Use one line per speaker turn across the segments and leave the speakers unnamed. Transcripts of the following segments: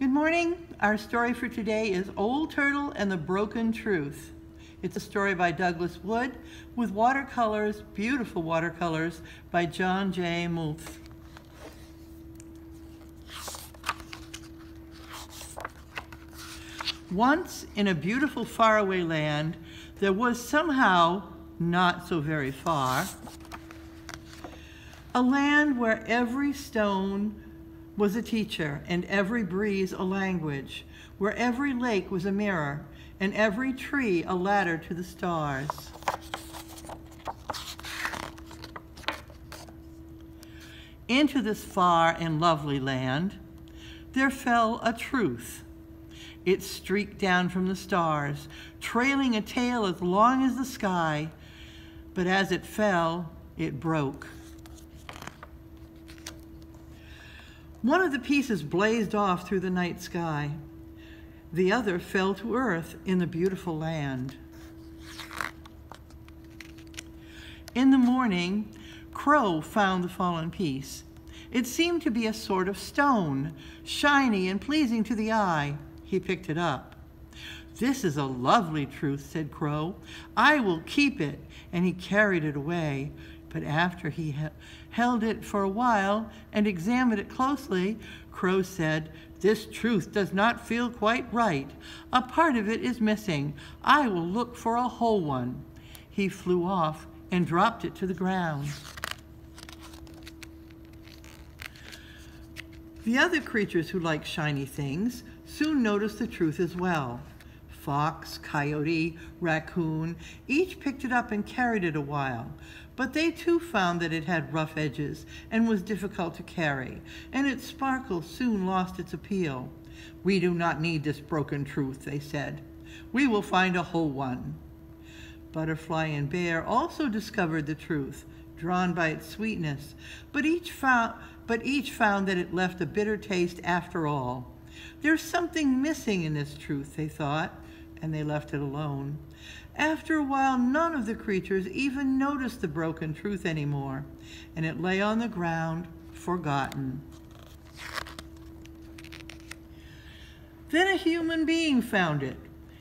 Good morning. Our story for today is Old Turtle and the Broken Truth. It's a story by Douglas Wood with watercolors, beautiful watercolors, by John J. Muth. Once in a beautiful faraway land, there was somehow, not so very far, a land where every stone was a teacher and every breeze a language, where every lake was a mirror and every tree a ladder to the stars. Into this far and lovely land, there fell a truth. It streaked down from the stars, trailing a tail as long as the sky, but as it fell, it broke. One of the pieces blazed off through the night sky. The other fell to earth in the beautiful land. In the morning, Crow found the fallen piece. It seemed to be a sort of stone, shiny and pleasing to the eye. He picked it up. "This is a lovely truth," said Crow. "I will keep it." And he carried it away. But after he held it for a while and examined it closely, Crow said, "This truth does not feel quite right. A part of it is missing. I will look for a whole one." He flew off and dropped it to the ground. The other creatures who like shiny things soon noticed the truth as well. Fox, coyote, raccoon, each picked it up and carried it a while, but they too found that it had rough edges and was difficult to carry, and its sparkle soon lost its appeal. "We do not need this broken truth," they said. "We will find a whole one." Butterfly and Bear also discovered the truth, drawn by its sweetness, but each found that it left a bitter taste after all. "There's something missing in this truth," they thought, and they left it alone. After a while, none of the creatures even noticed the broken truth anymore, and it lay on the ground, forgotten. Then a human being found it.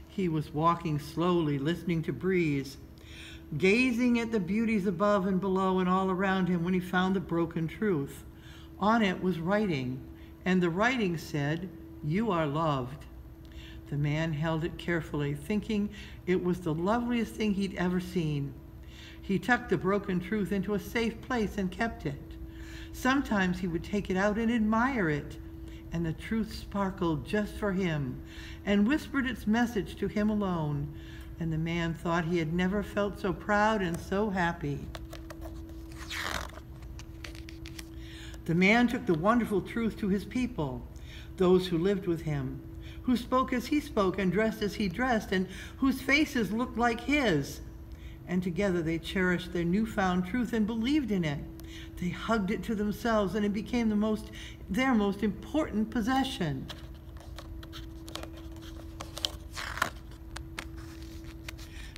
He was walking slowly, listening to breeze, gazing at the beauties above and below and all around him when he found the broken truth. On it was writing, and the writing said, "You are loved." The man held it carefully, thinking it was the loveliest thing he'd ever seen. He tucked the broken truth into a safe place and kept it. Sometimes he would take it out and admire it, and the truth sparkled just for him and whispered its message to him alone, and the man thought he had never felt so proud and so happy. The man took the wonderful truth to his people, those who lived with him, who spoke as he spoke and dressed as he dressed, and whose faces looked like his. And together they cherished their newfound truth and believed in it. They hugged it to themselves, and it became their most important possession.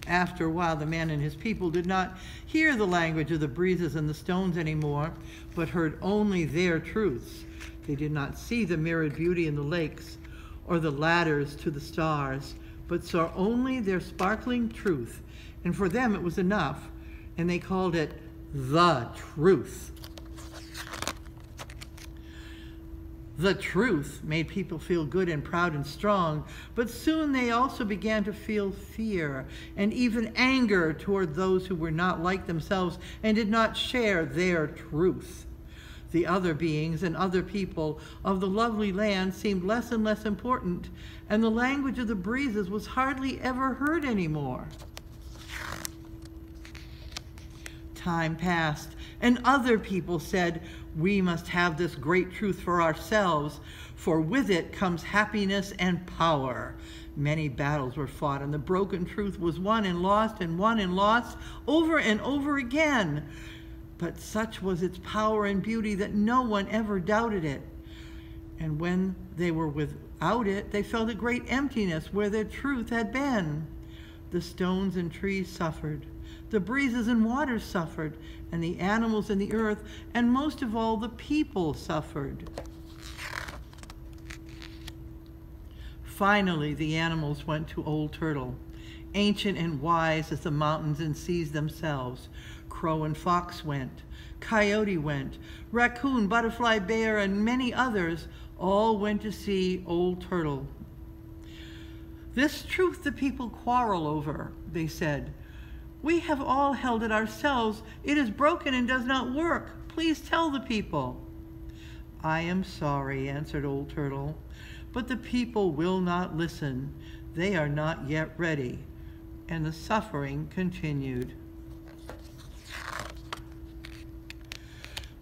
After a while, the man and his people did not hear the language of the breezes and the stones anymore, but heard only their truths. They did not see the mirrored beauty in the lakes or the ladders to the stars, but saw only their sparkling truth. And for them it was enough, and they called it the truth. The truth made people feel good and proud and strong, but soon they also began to feel fear and even anger toward those who were not like themselves and did not share their truth. The other beings and other people of the lovely land seemed less and less important, and the language of the breezes was hardly ever heard anymore. Time passed, and other people said, "We must have this great truth for ourselves, for with it comes happiness and power." Many battles were fought, and the broken truth was won and lost over and over again. But such was its power and beauty that no one ever doubted it. And when they were without it, they felt a great emptiness where their truth had been. The stones and trees suffered. The breezes and waters suffered, and the animals in the earth, and most of all, the people suffered. Finally, the animals went to Old Turtle. Ancient and wise as the mountains and seas themselves, Crow and Fox went, Coyote went, Raccoon, Butterfly, Bear, and many others all went to see Old Turtle. "This truth the people quarrel over," they said. "We have all held it ourselves. It is broken and does not work. Please tell the people." "I am sorry," answered Old Turtle, "but the people will not listen. They are not yet ready." And the suffering continued.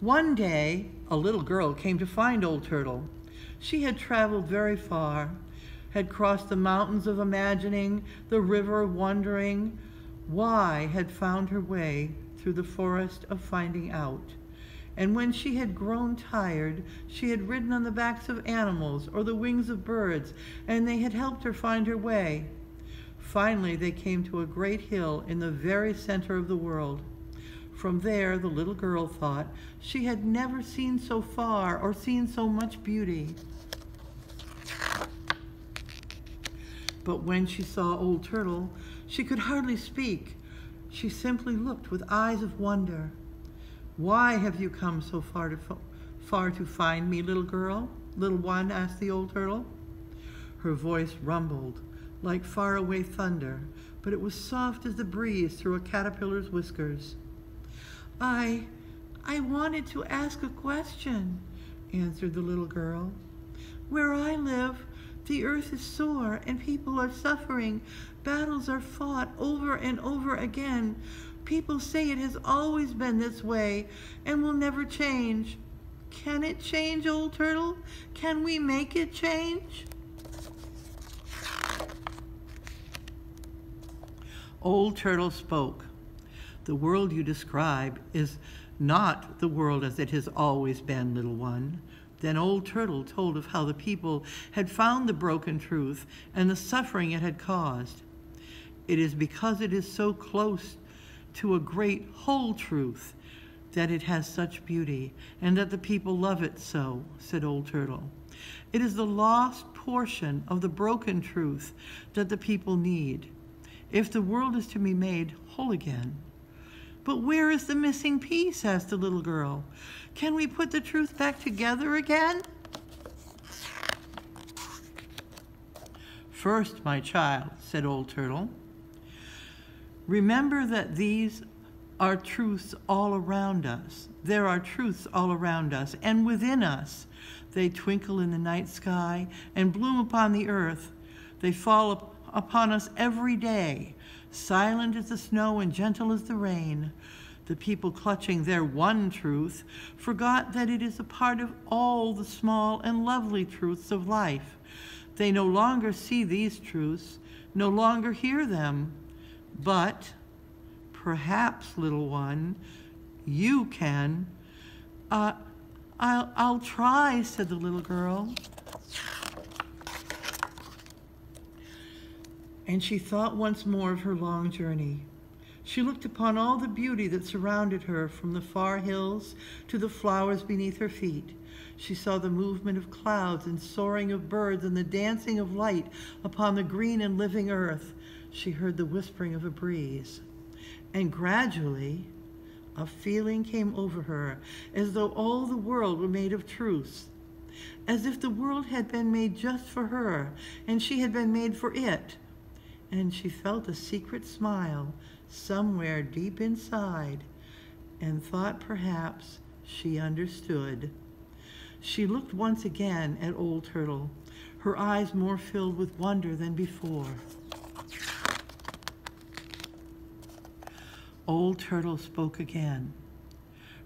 One day, a little girl came to find Old Turtle. She had traveled very far, had crossed the mountains of imagining, the river of wondering, had found her way through the forest of finding out. And when she had grown tired, she had ridden on the backs of animals or the wings of birds, and they had helped her find her way. Finally, they came to a great hill in the very center of the world. From there, the little girl thought she had never seen so far or seen so much beauty. But when she saw Old Turtle, she could hardly speak. She simply looked with eyes of wonder. "Why have you come so far to find me, little girl? Little one?" asked the Old Turtle. Her voice rumbled like faraway thunder, but it was soft as the breeze through a caterpillar's whiskers. I wanted to ask a question," answered the little girl. "Where I live, the earth is sore and people are suffering. Battles are fought over and over again. People say it has always been this way and will never change. Can it change, Old Turtle? Can we make it change?" Old Turtle spoke. "The world you describe is not the world as it has always been, little one." Then Old Turtle told of how the people had found the broken truth and the suffering it had caused. "It is because it is so close to a great whole truth that it has such beauty, and that the people love it so," said Old Turtle. "It is the lost portion of the broken truth that the people need, if the world is to be made whole again." "But where is the missing piece?" asked the little girl. "Can we put the truth back together again?" "First, my child," said Old Turtle, "remember that these are truths all around us. There are truths all around us and within us. They twinkle in the night sky and bloom upon the earth. They fall upon us every day, silent as the snow and gentle as the rain. The people clutching their one truth forgot that it is a part of all the small and lovely truths of life. They no longer see these truths, no longer hear them. But perhaps, little one, you can." I'll try," said the little girl. And she thought once more of her long journey. She looked upon all the beauty that surrounded her, from the far hills to the flowers beneath her feet. She saw the movement of clouds and soaring of birds and the dancing of light upon the green and living earth. She heard the whispering of a breeze. And gradually, a feeling came over her as though all the world were made of truths, as if the world had been made just for her and she had been made for it. And she felt a secret smile somewhere deep inside and thought perhaps she understood. She looked once again at Old Turtle, her eyes more filled with wonder than before. Old Turtle spoke again.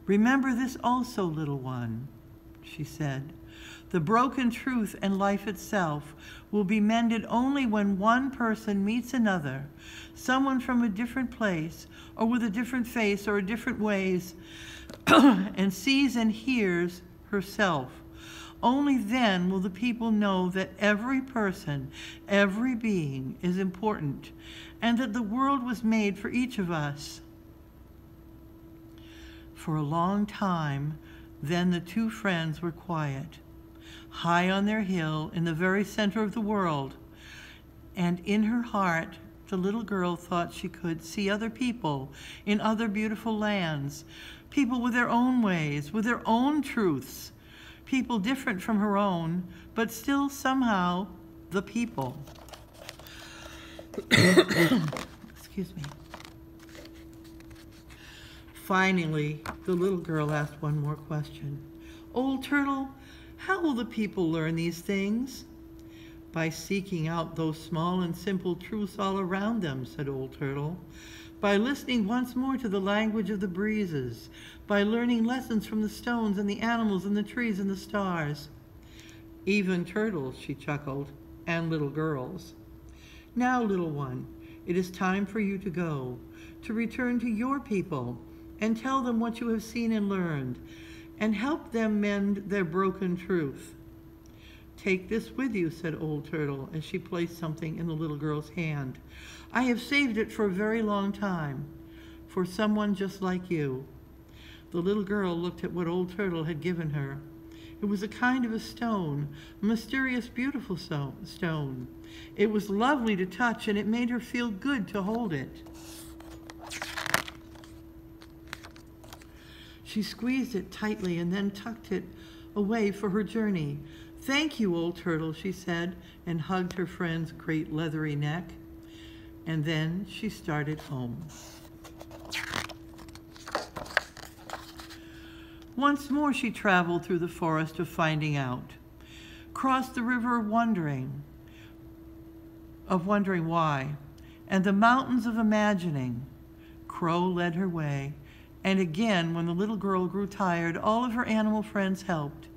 "Remember this also, little one," she said. "The broken truth and life itself will be mended only when one person meets another, someone from a different place or with a different face or different ways, and sees and hears herself. Only then will the people know that every person, every being is important, and that the world was made for each of us." For a long time, then the two friends were quiet. high on their hill in the very center of the world. And in her heart, the little girl thought she could see other people in other beautiful lands, people with their own ways, with their own truths, people different from her own, but still somehow the people. Excuse me. Finally, the little girl asked one more question. Old Turtle, how will the people learn these things? By seeking out those small and simple truths all around them, said Old Turtle. By listening once more to the language of the breezes, by learning lessons from the stones and the animals and the trees and the stars. Even turtles, she chuckled, and little girls. Now, little one, it is time for you to go, to return to your people, and tell them what you have seen and learned, and help them mend their broken truth. Take this with you, said Old Turtle, as she placed something in the little girl's hand. I have saved it for a very long time, for someone just like you. The little girl looked at what Old Turtle had given her. It was a kind of a stone, a mysterious, beautiful stone. It was lovely to touch, and it made her feel good to hold it. She squeezed it tightly and then tucked it away for her journey. Thank you, Old Turtle, she said, and hugged her friend's great leathery neck. And then she started home. Once more she traveled through the forest of finding out, crossed the river of wondering why, and the mountains of imagining. Crow led her way, and again, when the little girl grew tired, all of her animal friends helped.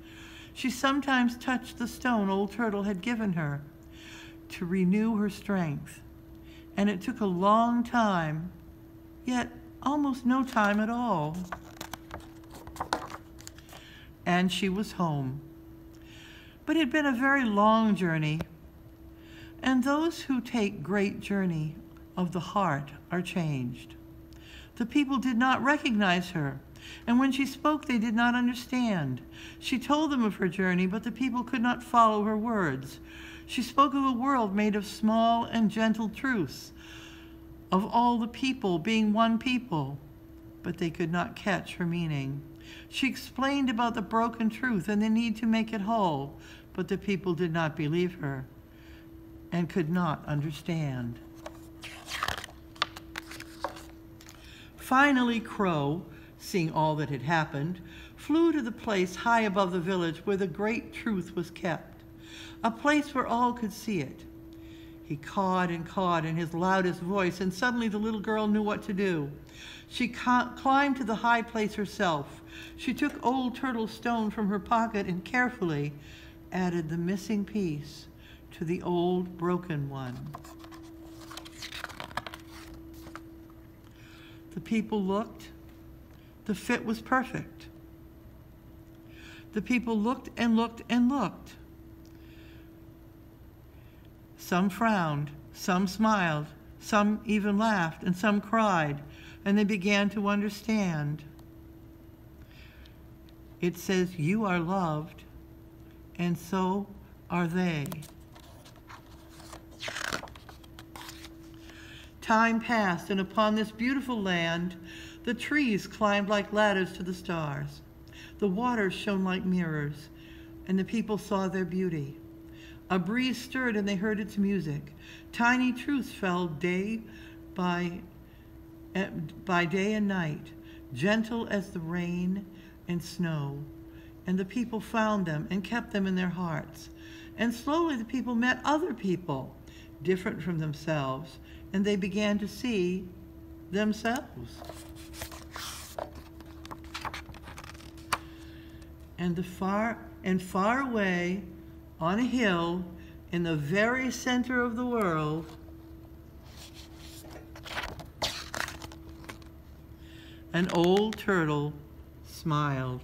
She sometimes touched the stone Old Turtle had given her to renew her strength, and it took a long time, yet almost no time at all. And she was home. But it had been a very long journey, and those who take great journey of the heart are changed. The people did not recognize her, and when she spoke, they did not understand. She told them of her journey, but the people could not follow her words. She spoke of a world made of small and gentle truths, of all the people being one people, but they could not catch her meaning. She explained about the broken truth and the need to make it whole, but the people did not believe her and could not understand. Finally, Crow, seeing all that had happened, flew to the place high above the village where the great truth was kept, a place where all could see it. He cawed and cawed in his loudest voice, and suddenly the little girl knew what to do. She climbed to the high place herself. She took Old Turtle's stone from her pocket and carefully added the missing piece to the old broken one. The people looked. The fit was perfect. The people looked and looked and looked. Some frowned, some smiled, some even laughed, and some cried, and they began to understand. It says, "You are loved, and so are they." Time passed, and upon this beautiful land, the trees climbed like ladders to the stars. The waters shone like mirrors, and the people saw their beauty. A breeze stirred, and they heard its music. Tiny truths fell day by day and night, gentle as the rain and snow. And the people found them and kept them in their hearts. And slowly the people met other people, different from themselves, and they began to see themselves. And far away on a hill in the very center of the world, an old turtle smiled.